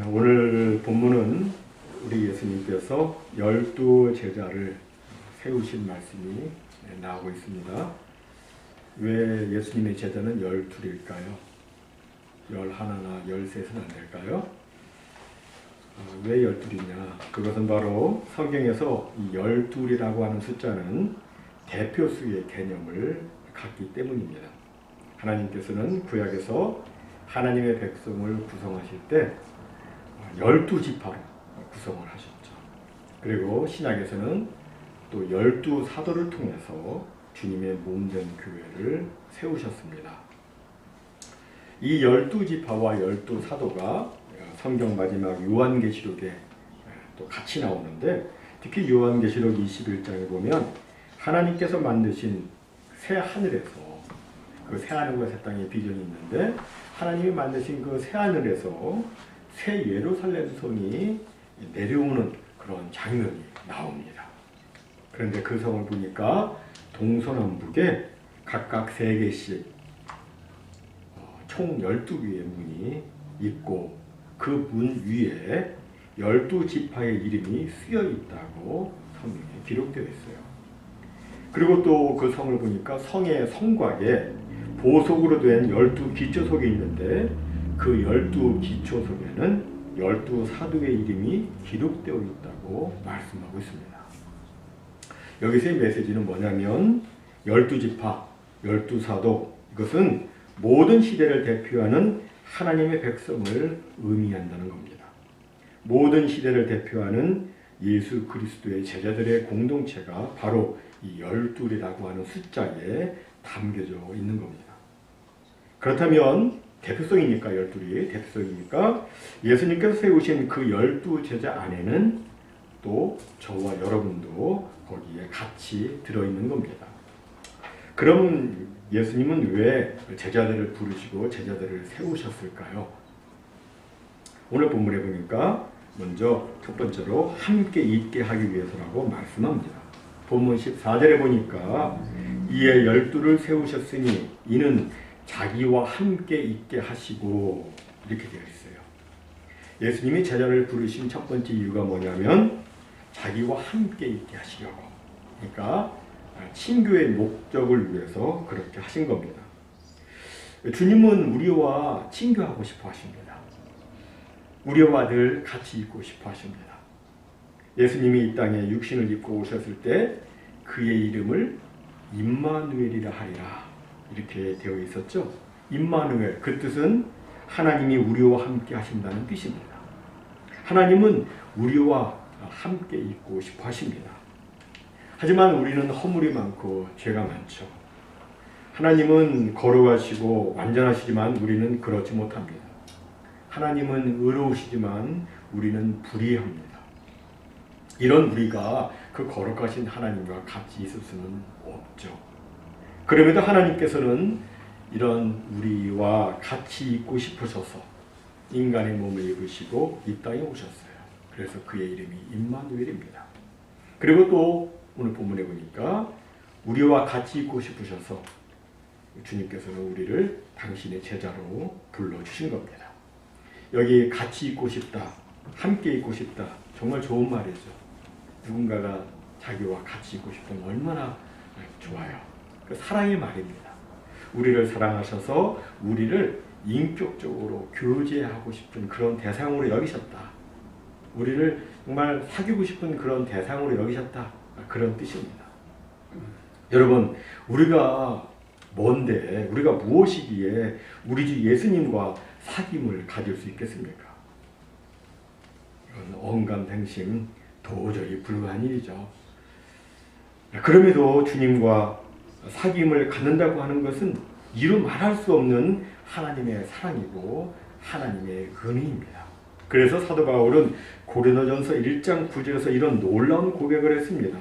오늘 본문은 우리 예수님께서 12제자를 세우신 말씀이 나오고 있습니다. 왜 예수님의 제자는 12일까요? 11나 13은 안 될까요? 왜 12이냐? 그것은 바로 성경에서 이 12이라고 하는 숫자는 대표수의 개념을 갖기 때문입니다. 하나님께서는 구약에서 하나님의 백성을 구성하실 때 12지파로 구성을 하셨죠. 그리고 신약에서는 또 12사도를 통해서 주님의 몸된 교회를 세우셨습니다. 이 12지파와 12사도가 성경 마지막 요한계시록에 또 같이 나오는데, 특히 요한계시록 21장에 보면 하나님께서 만드신 새 하늘에서, 그 새 하늘과 새 땅의 비전이 있는데, 하나님이 만드신 그 새 하늘에서 새 예루살렘 성이 내려오는 그런 장면이 나옵니다. 그런데 그 성을 보니까 동서남북에 각각 3개씩 총 12개의 문이 있고, 그 문 위에 12지파의 이름이 쓰여 있다고 성경에 기록되어 있어요. 그리고 또 그 성을 보니까 성의 성곽에 보석으로 된 12기초석이 있는데, 그 12기초 속에는 12사도의 이름이 기록되어 있다고 말씀하고 있습니다. 여기서의 메시지는 뭐냐면 12지파, 12사도, 이것은 모든 시대를 대표하는 하나님의 백성을 의미한다는 겁니다. 모든 시대를 대표하는 예수 그리스도의 제자들의 공동체가 바로 이 12이라고 하는 숫자에 담겨져 있는 겁니다. 그렇다면 대표성이니까 12이 대표성이니까 예수님께서 세우신 그 12제자 안에는 또 저와 여러분도 거기에 같이 들어있는 겁니다. 그럼 예수님은 왜 제자들을 부르시고 제자들을 세우셨을까요? 오늘 본문에 보니까 먼저 첫 번째로 함께 있게 하기 위해서라고 말씀합니다. 본문 14절에 보니까 이에 12를 세우셨으니 이는 자기와 함께 있게 하시고, 이렇게 되어 있어요. 예수님이 제자를 부르신 첫 번째 이유가 뭐냐면 자기와 함께 있게 하시려고, 그러니까 친교의 목적을 위해서 그렇게 하신 겁니다. 주님은 우리와 친교하고 싶어 하십니다. 우리와 늘 같이 있고 싶어 하십니다. 예수님이 이 땅에 육신을 입고 오셨을 때 그의 이름을 임마누엘이라 하리라, 이렇게 되어 있었죠. 임마누엘, 그 뜻은 하나님이 우리와 함께 하신다는 뜻입니다. 하나님은 우리와 함께 있고 싶어 하십니다. 하지만 우리는 허물이 많고 죄가 많죠. 하나님은 거룩하시고 완전하시지만 우리는 그렇지 못합니다. 하나님은 의로우시지만 우리는 불의합니다. 이런 우리가 그 거룩하신 하나님과 같이 있을 수는 없죠. 그럼에도 하나님께서는 이런 우리와 같이 있고 싶으셔서 인간의 몸을 입으시고 이 땅에 오셨어요. 그래서 그의 이름이 임마누엘입니다. 그리고 또 오늘 본문에 보니까 우리와 같이 있고 싶으셔서 주님께서는 우리를 당신의 제자로 불러주신 겁니다. 여기 같이 있고 싶다, 함께 있고 싶다, 정말 좋은 말이죠. 누군가가 자기와 같이 있고 싶으면 얼마나 좋아요. 그 사랑의 말입니다. 우리를 사랑하셔서 우리를 인격적으로 교제하고 싶은 그런 대상으로 여기셨다. 우리를 정말 사귀고 싶은 그런 대상으로 여기셨다. 그런 뜻입니다. 여러분, 우리가 뭔데, 우리가 무엇이기에 우리 주 예수님과 사귐을 가질 수 있겠습니까? 이건 언감생심, 도저히 불가한 일이죠. 그럼에도 주님과 사귐을 갖는다고 하는 것은 이루 말할 수 없는 하나님의 사랑이고 하나님의 은혜입니다. 그래서 사도 바울은 고린도전서 1장 9절에서 이런 놀라운 고백을 했습니다.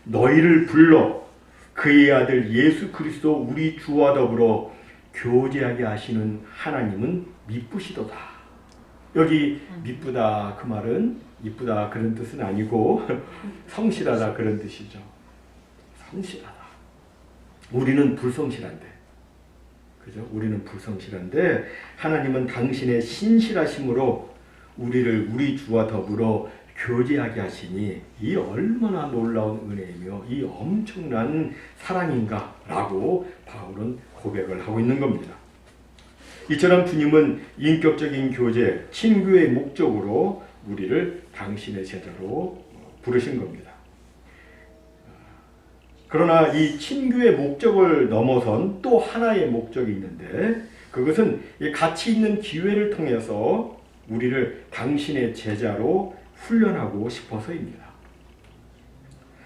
너희를 불러 그의 아들 예수 그리스도 우리 주와 더불어 교제하게 하시는 하나님은 미쁘시도다. 여기 미쁘다, 그 말은 이쁘다 그런 뜻은 아니고 성실하다 그런 뜻이죠. 성실하다. 우리는 불성실한데, 그죠? 우리는 불성실한데 하나님은 당신의 신실하심으로 우리를 우리 주와 더불어 교제하게 하시니 이 얼마나 놀라운 은혜이며 이 엄청난 사랑인가 라고 바울은 고백을 하고 있는 겁니다. 이처럼 주님은 인격적인 교제, 친교의 목적으로 우리를 당신의 제자로 부르신 겁니다. 그러나 이 친교의 목적을 넘어선 또 하나의 목적이 있는데 그것은 가치 있는 기회를 통해서 우리를 당신의 제자로 훈련하고 싶어서입니다.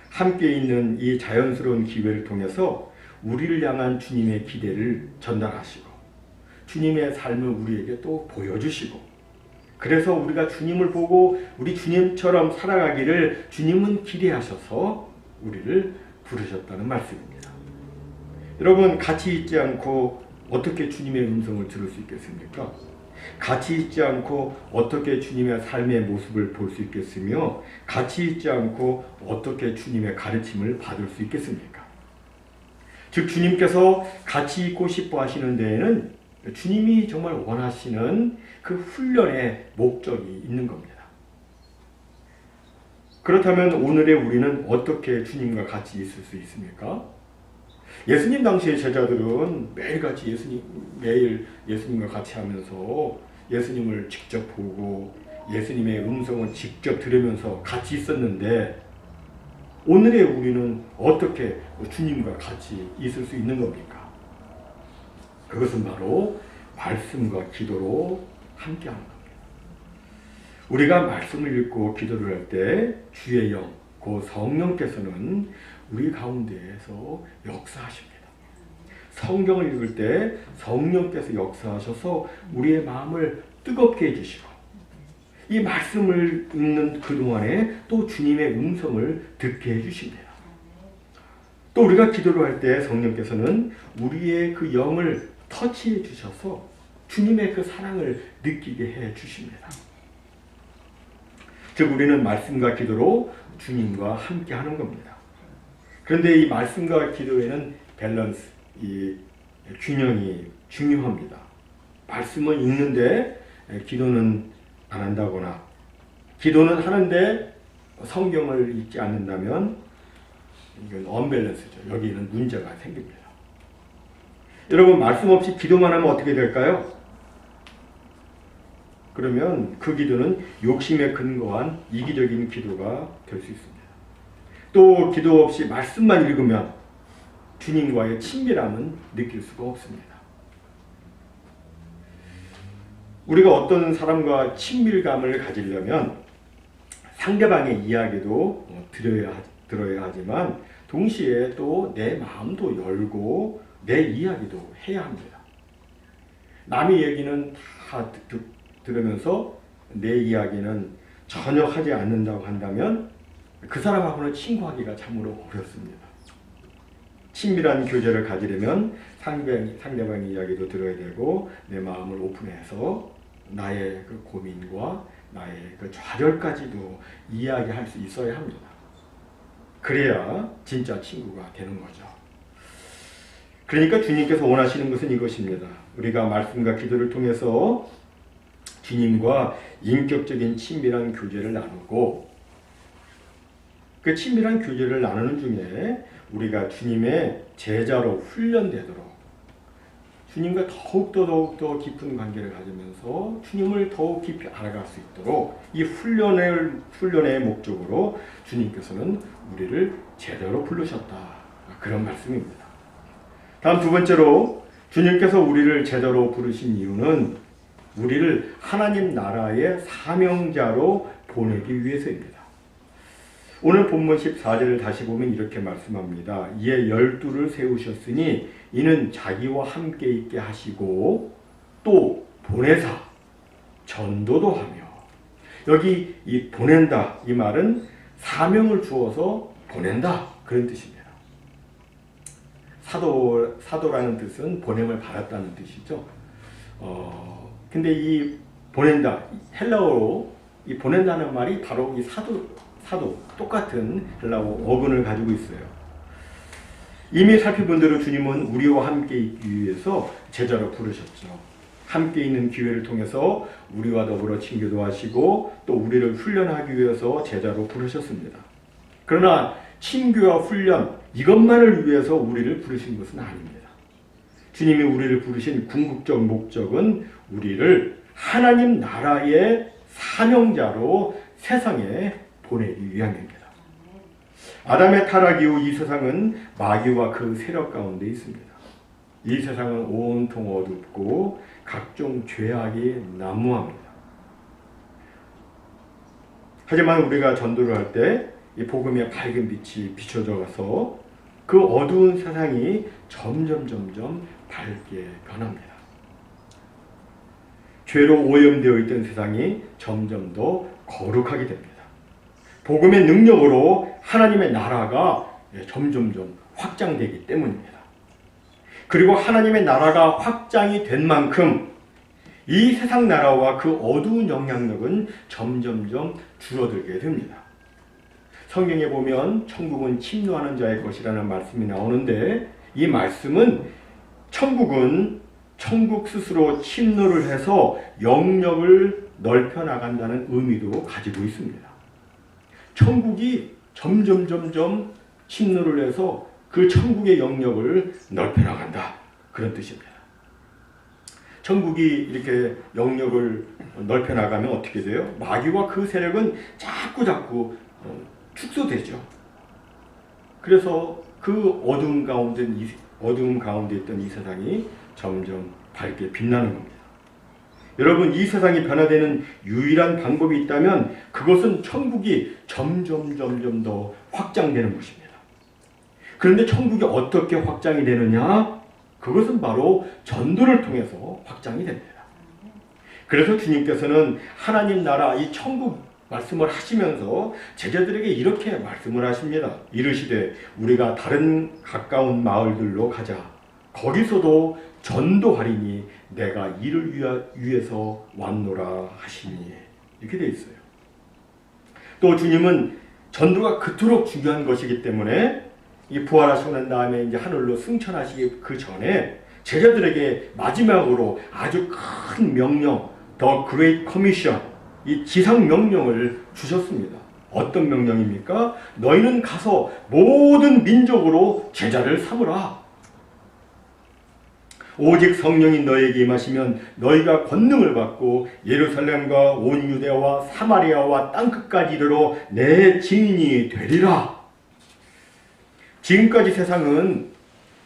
함께 있는 이 자연스러운 기회를 통해서 우리를 향한 주님의 기대를 전달하시고 주님의 삶을 우리에게 또 보여주시고 그래서 우리가 주님을 보고 우리 주님처럼 살아가기를 주님은 기대하셔서 우리를 부르셨다는 말씀입니다. 여러분, 같이 있지 않고 어떻게 주님의 음성을 들을 수 있겠습니까? 같이 있지 않고 어떻게 주님의 삶의 모습을 볼 수 있겠으며 같이 있지 않고 어떻게 주님의 가르침을 받을 수 있겠습니까? 즉 주님께서 같이 있고 싶어 하시는 데에는 주님이 정말 원하시는 그 훈련의 목적이 있는 겁니다. 그렇다면 오늘의 우리는 어떻게 주님과 같이 있을 수 있습니까? 예수님 당시의 제자들은 매일같이 매일 예수님과 같이 하면서 예수님을 직접 보고 예수님의 음성을 직접 들으면서 같이 있었는데 오늘의 우리는 어떻게 주님과 같이 있을 수 있는 겁니까? 그것은 바로 말씀과 기도로 함께하는 겁니다. 우리가 말씀을 읽고 기도를 할 때 주의 영, 그 성령께서는 우리 가운데에서 역사하십니다. 성경을 읽을 때 성령께서 역사하셔서 우리의 마음을 뜨겁게 해주시고 이 말씀을 읽는 그동안에 또 주님의 음성을 듣게 해주십니다. 또 우리가 기도를 할 때 성령께서는 우리의 그 영을 터치해 주셔서 주님의 그 사랑을 느끼게 해 주십니다. 즉 우리는 말씀과 기도로 주님과 함께 하는 겁니다. 그런데 이 말씀과 기도에는 밸런스, 이 균형이 중요합니다. 말씀은 읽는데 기도는 안 한다거나 기도는 하는데 성경을 읽지 않는다면 이건 언밸런스죠. 여기는 문제가 생깁니다. 여러분 말씀 없이 기도만 하면 어떻게 될까요? 그러면 그 기도는 욕심에 근거한 이기적인 기도가 될 수 있습니다. 또 기도 없이 말씀만 읽으면 주님과의 친밀함은 느낄 수가 없습니다. 우리가 어떤 사람과 친밀감을 가지려면 상대방의 이야기도 들어야 하지만 동시에 또 내 마음도 열고 내 이야기도 해야 합니다. 남의 얘기는 다 들으면서 내 이야기는 전혀 하지 않는다고 한다면 그 사람하고는 친구하기가 참으로 어렵습니다. 친밀한 교제를 가지려면 상대방의 이야기도 들어야 되고 내 마음을 오픈해서 나의 그 고민과 나의 그 좌절까지도 이야기할 수 있어야 합니다. 그래야 진짜 친구가 되는 거죠. 그러니까 주님께서 원하시는 것은 이것입니다. 우리가 말씀과 기도를 통해서 주님과 인격적인 친밀한 교제를 나누고 그 친밀한 교제를 나누는 중에 우리가 주님의 제자로 훈련되도록 주님과 더욱더 깊은 관계를 가지면서 주님을 더욱 깊이 알아갈 수 있도록 이 훈련의 목적으로 주님께서는 우리를 제자로 부르셨다. 그런 말씀입니다. 다음 두 번째로 주님께서 우리를 제자로 부르신 이유는 우리를 하나님 나라의 사명자로 보내기 위해서입니다. 오늘 본문 14절을 다시 보면 이렇게 말씀합니다. 이에 12를 세우셨으니 이는 자기와 함께 있게 하시고 또 보내사 전도도 하며 여기 이 보낸다 이 말은 사명을 주어서 보낸다 그런 뜻입니다. 사도라는 뜻은 보냄을 받았다는 뜻이죠. 근데 이 보낸다 헬라어로 이 보낸다는 말이 바로 이 사도 똑같은 헬라어 어근을 가지고 있어요. 이미 살펴본 대로 주님은 우리와 함께 있기 위해서 제자로 부르셨죠. 함께 있는 기회를 통해서 우리와 더불어 친교도 하시고 또 우리를 훈련하기 위해서 제자로 부르셨습니다. 그러나 친교와 훈련 이것만을 위해서 우리를 부르신 것은 아닙니다. 주님이 우리를 부르신 궁극적 목적은 우리를 하나님 나라의 사명자로 세상에 보내기 위함입니다. 아담의 타락 이후 이 세상은 마귀와 그 세력 가운데 있습니다. 이 세상은 온통 어둡고 각종 죄악이 난무합니다. 하지만 우리가 전도를 할 때 이 복음의 밝은 빛이 비춰져 가서 그 어두운 세상이 점점 밝게 변합니다. 죄로 오염되어 있던 세상이 점점 더 거룩하게 됩니다. 복음의 능력으로 하나님의 나라가 점점 확장되기 때문입니다. 그리고 하나님의 나라가 확장이 된 만큼 이 세상 나라와 그 어두운 영향력은 점점 줄어들게 됩니다. 성경에 보면 천국은 침노하는 자의 것이라는 말씀이 나오는데 이 말씀은 천국 스스로 침노를 해서 영역을 넓혀 나간다는 의미도 가지고 있습니다. 천국이 점점 침노를 해서 그 천국의 영역을 넓혀 나간다. 그런 뜻입니다. 천국이 이렇게 영역을 넓혀 나가면 어떻게 돼요? 마귀와 그 세력은 자꾸 축소되죠. 그래서 그 어두움 가운데 있던 이 세상이 점점 밝게 빛나는 겁니다. 여러분, 이 세상이 변화되는 유일한 방법이 있다면 그것은 천국이 점점 더 확장되는 것입니다. 그런데 천국이 어떻게 확장이 되느냐? 그것은 바로 전도를 통해서 확장이 됩니다. 그래서 주님께서는 하나님 나라 이 천국 말씀을 하시면서 제자들에게 이렇게 말씀을 하십니다. 이르시되 우리가 다른 가까운 마을들로 가자. 거기서도 전도하리니 내가 이를 위해서 왔노라 하시니. 이렇게 되어 있어요. 또 주님은 전도가 그토록 중요한 것이기 때문에 이 부활하시고 난 다음에 이제 하늘로 승천하시기 그 전에 제자들에게 마지막으로 아주 큰 명령, The Great Commission, 이 지상 명령을 주셨습니다. 어떤 명령입니까? 너희는 가서 모든 민족으로 제자를 삼으라. 오직 성령이 너에게 임하시면 너희가 권능을 받고 예루살렘과 온 유대와 사마리아와 땅끝까지 이르러 내 증인이 되리라. 지금까지 세상은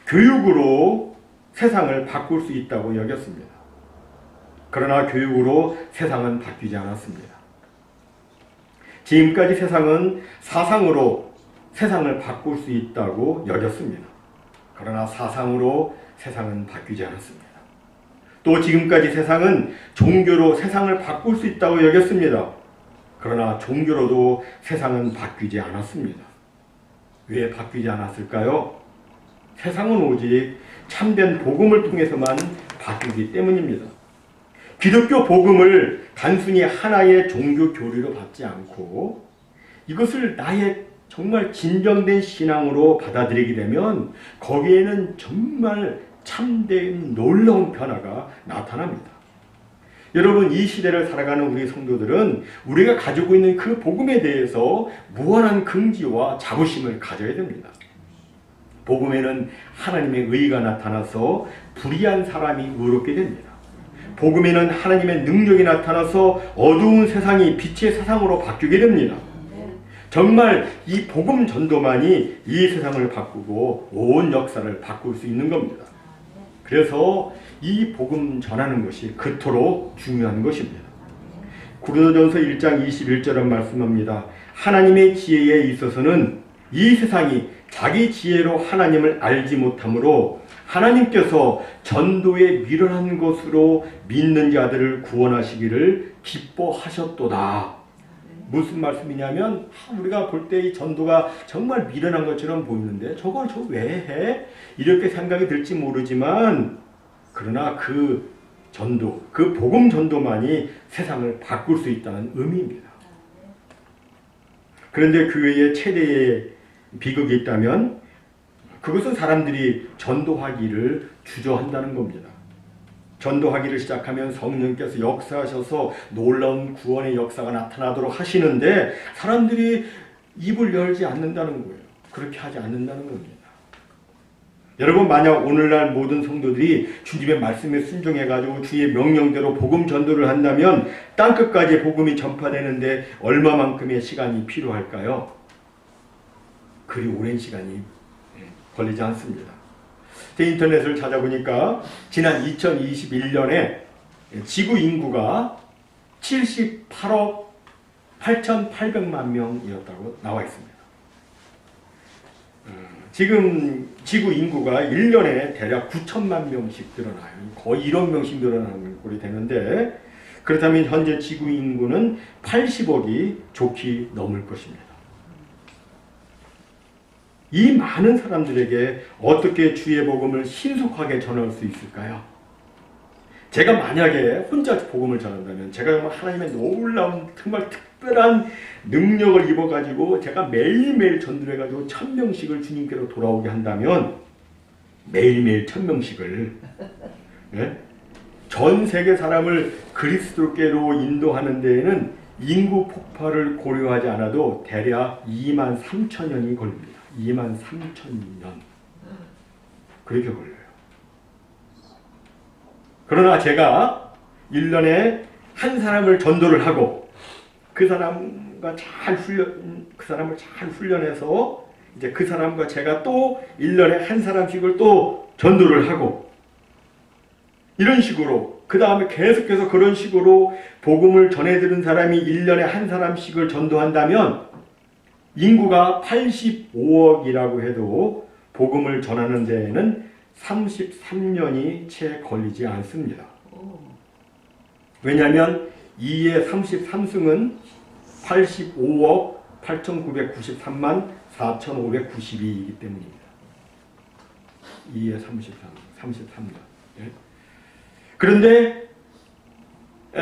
교육으로 세상을 바꿀 수 있다고 여겼습니다. 그러나 교육으로 세상은 바뀌지 않았습니다. 지금까지 세상은 사상으로 세상을 바꿀 수 있다고 여겼습니다. 그러나 사상으로 세상은 바뀌지 않았습니다. 또 지금까지 세상은 종교로 세상을 바꿀 수 있다고 여겼습니다. 그러나 종교로도 세상은 바뀌지 않았습니다. 왜 바뀌지 않았을까요? 세상은 오직 참된 복음을 통해서만 바뀌기 때문입니다. 기독교 복음을 단순히 하나의 종교 교리로 받지 않고 이것을 나의 정말 진정된 신앙으로 받아들이게 되면 거기에는 정말 참된 놀라운 변화가 나타납니다. 여러분, 이 시대를 살아가는 우리 성도들은 우리가 가지고 있는 그 복음에 대해서 무한한 긍지와 자부심을 가져야 됩니다. 복음에는 하나님의 의가 나타나서 불의한 사람이 의롭게 됩니다. 복음에는 하나님의 능력이 나타나서 어두운 세상이 빛의 세상으로 바뀌게 됩니다. 정말 이 복음 전도만이 이 세상을 바꾸고 온 역사를 바꿀 수 있는 겁니다. 그래서 이 복음 전하는 것이 그토록 중요한 것입니다. 고린도전서 1장 21절은 말씀합니다. 하나님의 지혜에 있어서는 이 세상이 자기 지혜로 하나님을 알지 못하므로 하나님께서 전도에 미련한 것으로 믿는 자들을 구원하시기를 기뻐하셨도다. 무슨 말씀이냐면 우리가 볼 때 이 전도가 정말 미련한 것처럼 보이는데 저걸 저 왜 해? 이렇게 생각이 들지 모르지만 그러나 그 전도, 그 복음 전도만이 세상을 바꿀 수 있다는 의미입니다. 그런데 교회의 최대의 비극이 있다면 그것은 사람들이 전도하기를 주저한다는 겁니다. 전도하기를 시작하면 성령께서 역사하셔서 놀라운 구원의 역사가 나타나도록 하시는데 사람들이 입을 열지 않는다는 거예요. 그렇게 하지 않는다는 겁니다. 여러분, 만약 오늘날 모든 성도들이 주님의 말씀에 순종해가지고 주의 명령대로 복음 전도를 한다면 땅끝까지 복음이 전파되는데 얼마만큼의 시간이 필요할까요? 그리 오랜 시간이 걸리지 않습니다. 제 인터넷을 찾아보니까 지난 2021년에 지구 인구가 78억 8,800만 명이었다고 나와 있습니다. 지금 지구 인구가 1년에 대략 9천만 명씩 늘어나요. 거의 1억 명씩 늘어나는 꼴이 되는데, 그렇다면 현재 지구 인구는 80억이 좋게 넘을 것입니다. 이 많은 사람들에게 어떻게 주의 복음을 신속하게 전할 수 있을까요? 제가 만약에 혼자 복음을 전한다면, 제가 정말 하나님의 놀라운 정말 특별한 능력을 입어가지고 제가 매일매일 전도를 해가지고 1000명씩을 주님께로 돌아오게 한다면, 매일매일 1000명씩을 전 세계 사람을 그리스도께로 인도하는 데에는 인구 폭발을 고려하지 않아도 대략 23,000년이 걸립니다. 23,000년. 그렇게 걸려요. 그러나 제가 1년에 한 사람을 전도를 하고 그 사람을 잘 훈련해서 이제 그 사람과 제가 또 1년에 한 사람씩을 또 전도를 하고, 이런 식으로 그 다음에 계속해서 그런 식으로 복음을 전해드린 사람이 1년에 한 사람씩을 전도한다면 인구가 85억이라고 해도 복음을 전하는 데에는 33년이 채 걸리지 않습니다. 왜냐하면 2의 33승은 85억 8,993만 4,592이기 때문입니다. 2의 33년. 그런데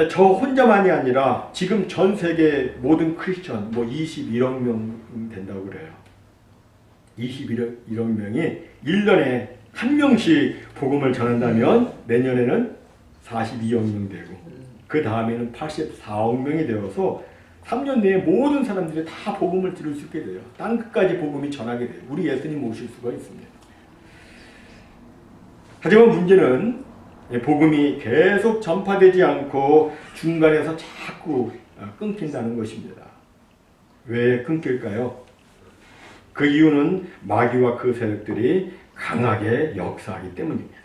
저 혼자만이 아니라 지금 전 세계 모든 크리스천 21억 명 된다고 그래요. 21억 명이 1년에 한 명씩 복음을 전한다면 내년에는 42억 명 되고 그 다음에는 84억 명이 되어서 3년 내에 모든 사람들이 다 복음을 들을 수 있게 돼요. 땅끝까지 복음이 전하게 돼요. 우리 예수님 모실 수가 있습니다. 하지만 문제는 복음이 계속 전파되지 않고 중간에서 자꾸 끊긴다는 것입니다. 왜 끊길까요? 그 이유는 마귀와 그 세력들이 강하게 역사하기 때문입니다.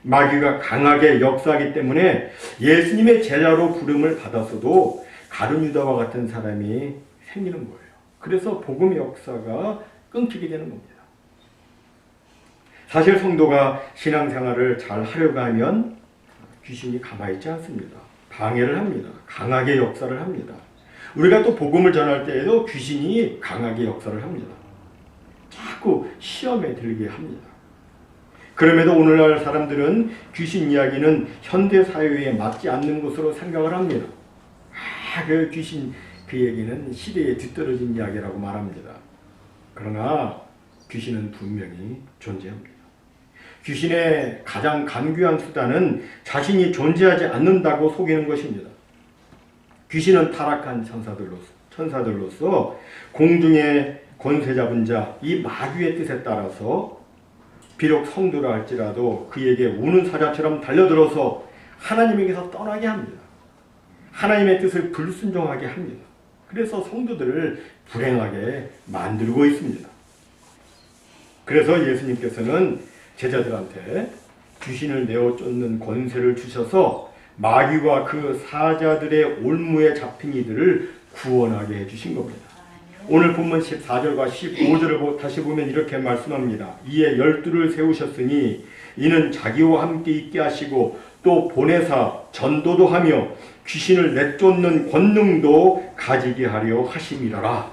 마귀가 강하게 역사하기 때문에 예수님의 제자로 부름을 받았어도 가룟 유다와 같은 사람이 생기는 거예요. 그래서 복음의 역사가 끊기게 되는 겁니다. 사실 성도가 신앙생활을 잘 하려고 하면 귀신이 가만히 있지 않습니다. 방해를 합니다. 강하게 역사를 합니다. 우리가 또 복음을 전할 때에도 귀신이 강하게 역사를 합니다. 자꾸 시험에 들게 합니다. 그럼에도 오늘날 사람들은 귀신 이야기는 현대 사회에 맞지 않는 것으로 생각을 합니다. 그 귀신 그 얘기는 시대에 뒤떨어진 이야기라고 말합니다. 그러나 귀신은 분명히 존재합니다. 귀신의 가장 간교한 수단은 자신이 존재하지 않는다고 속이는 것입니다. 귀신은 타락한 천사들로서 공중의 권세 잡은 자, 이 마귀의 뜻에 따라서 비록 성도라 할지라도 그에게 우는 사자처럼 달려들어서 하나님에게서 떠나게 합니다. 하나님의 뜻을 불순종하게 합니다. 그래서 성도들을 불행하게 만들고 있습니다. 그래서 예수님께서는 제자들한테 귀신을 내어 쫓는 권세를 주셔서 마귀와 그 사자들의 올무에 잡힌 이들을 구원하게 해주신 겁니다. 오늘 본문 14절과 15절을 다시 보면 이렇게 말씀합니다. 이에 12를 세우셨으니 이는 자기와 함께 있게 하시고 또 보내사 전도도 하며 귀신을 내쫓는 권능도 가지게 하려 하심이라라.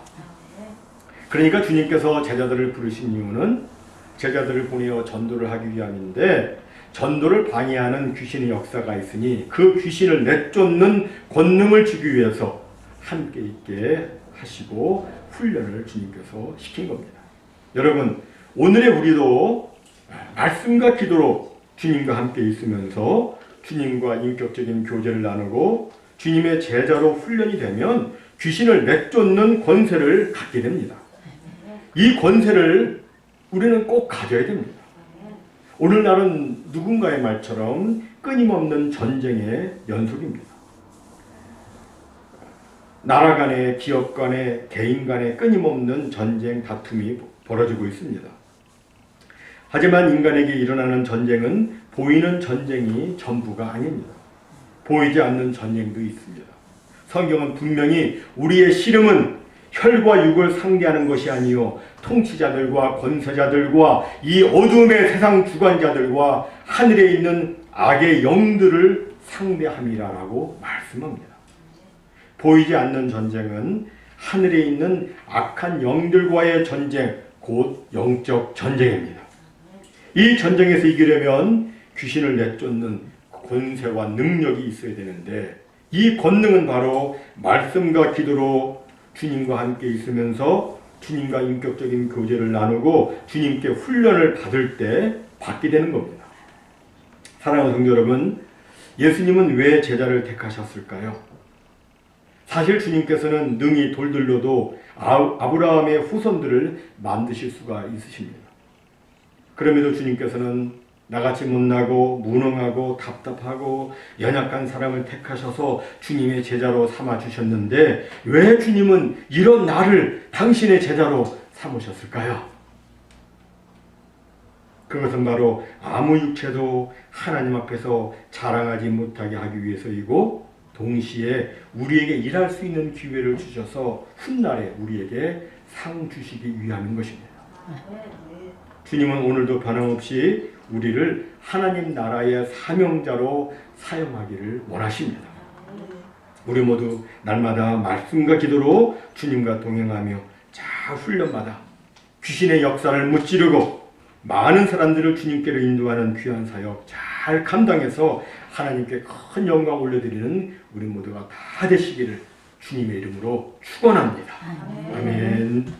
그러니까 주님께서 제자들을 부르신 이유는 제자들을 보내어 전도를 하기 위함인데, 전도를 방해하는 귀신의 역사가 있으니 그 귀신을 내쫓는 권능을 주기 위해서 함께 있게 하시고 훈련을 주님께서 시킨 겁니다. 여러분, 오늘의 우리도 말씀과 기도로 주님과 함께 있으면서 주님과 인격적인 교제를 나누고 주님의 제자로 훈련이 되면 귀신을 내쫓는 권세를 갖게 됩니다. 이 권세를 우리는 꼭 가져야 됩니다. 오늘날은 누군가의 말처럼 끊임없는 전쟁의 연속입니다. 나라 간의, 기업 간의, 개인 간의 끊임없는 전쟁, 다툼이 벌어지고 있습니다. 하지만 인간에게 일어나는 전쟁은 보이는 전쟁이 전부가 아닙니다. 보이지 않는 전쟁도 있습니다. 성경은 분명히 우리의 씨름은 혈과 육을 상대하는 것이 아니요 통치자들과 권세자들과 이 어둠의 세상 주관자들과 하늘에 있는 악의 영들을 상대함이라고 말씀합니다. 보이지 않는 전쟁은 하늘에 있는 악한 영들과의 전쟁, 곧 영적 전쟁입니다. 이 전쟁에서 이기려면 귀신을 내쫓는 권세와 능력이 있어야 되는데 이 권능은 바로 말씀과 기도로 주님과 함께 있으면서 주님과 인격적인 교제를 나누고 주님께 훈련을 받을 때 받게 되는 겁니다. 사랑하는 성도 여러분, 예수님은 왜 제자를 택하셨을까요? 사실 주님께서는 능히 돌들로도 아브라함의 후손들을 만드실 수가 있으십니다. 그럼에도 주님께서는 나같이 못나고 무능하고 답답하고 연약한 사람을 택하셔서 주님의 제자로 삼아주셨는데 왜 주님은 이런 나를 당신의 제자로 삼으셨을까요? 그것은 바로 아무 육체도 하나님 앞에서 자랑하지 못하게 하기 위해서이고 동시에 우리에게 일할 수 있는 기회를 주셔서 훗날에 우리에게 상 주시기 위함인 것입니다. 주님은 오늘도 변함없이 우리를 하나님 나라의 사명자로 사용하기를 원하십니다. 우리 모두 날마다 말씀과 기도로 주님과 동행하며 잘 훈련받아 귀신의 역사를 무찌르고 많은 사람들을 주님께로 인도하는 귀한 사역 잘 감당해서 하나님께 큰 영광 올려드리는 우리 모두가 다 되시기를 주님의 이름으로 축원합니다. 아멘.